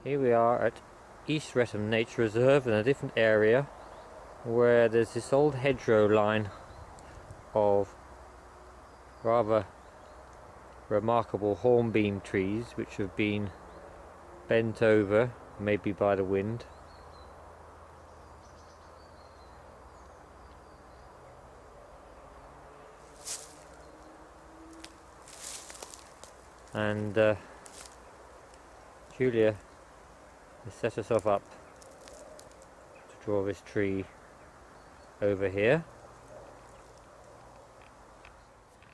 Here we are at East Wretham Nature Reserve in a different area where there's this old hedgerow line of rather remarkable hornbeam trees which have been bent over, maybe by the wind. And Julia has set herself up to draw this tree over here.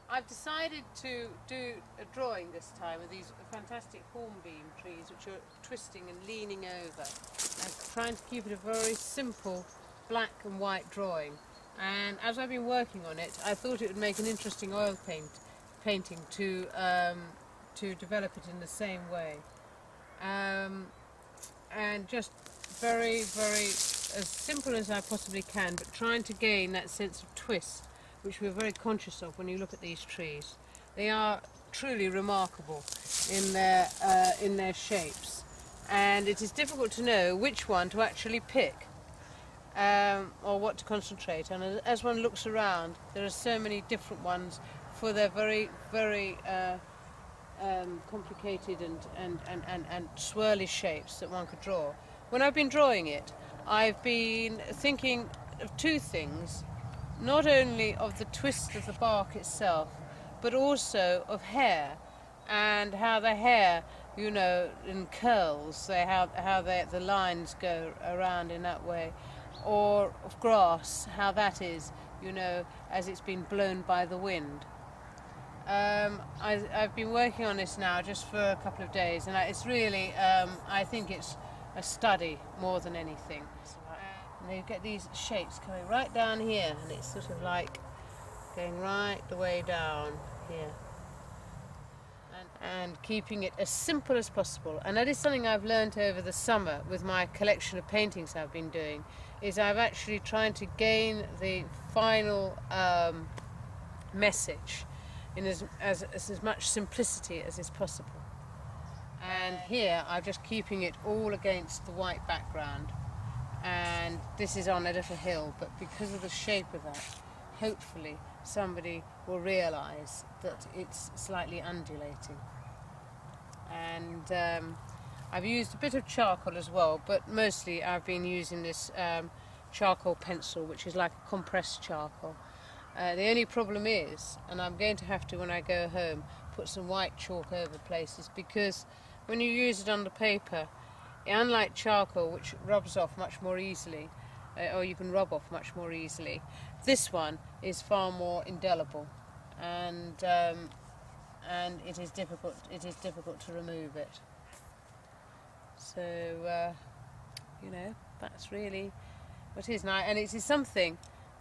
I've decided to do a drawing this time of these fantastic hornbeam trees which are twisting and leaning over. I'm trying to keep it a very simple black and white drawing, and as I've been working on it I thought it would make an interesting oil painting to develop it in the same way, and just very as simple as I possibly can, but trying to gain that sense of twist which we're very conscious of when you look at these trees. They are truly remarkable in their shapes, and it is difficult to know which one to actually pick or what to concentrate on. As one looks around, there are so many different ones for their very complicated and swirly shapes that one could draw. When I've been drawing it, I've been thinking of two things: not only of the twist of the bark itself, but also of hair, and how the hair, you know, in curls, how the lines go around in that way, or of grass, how that is, you know, as it's been blown by the wind. I've been working on this now just for a couple of days, and it's really, I think it's a study more than anything. And you get these shapes coming right down here, and it's sort of like going right the way down here, and keeping it as simple as possible. And that is something I've learnt over the summer with my collection of paintings I've been doing, is I've actually tried to gain the final message in as much simplicity as is possible. And here I'm just keeping it all against the white background, and this is on a little hill, but because of the shape of that, hopefully somebody will realise that it's slightly undulating. And I've used a bit of charcoal as well, but mostly I've been using this charcoal pencil, which is like a compressed charcoal. The only problem is, and I'm going to have to, when I go home, put some white chalk over places, because when you use it on the paper, unlike charcoal, which rubs off much more easily, or you can rub off much more easily, this one is far more indelible, and it is difficult to remove it. So you know, that's really what it is now, and it is something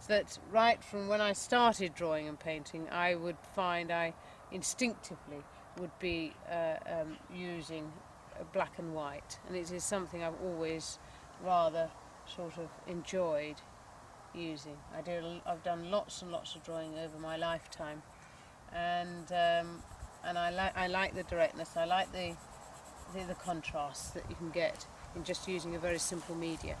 that right from when I started drawing and painting, I would find I instinctively would be using black and white, and it is something I've always rather sort of enjoyed using. I've done lots and lots of drawing over my lifetime, and I like the directness. I like the contrast that you can get in just using a very simple media.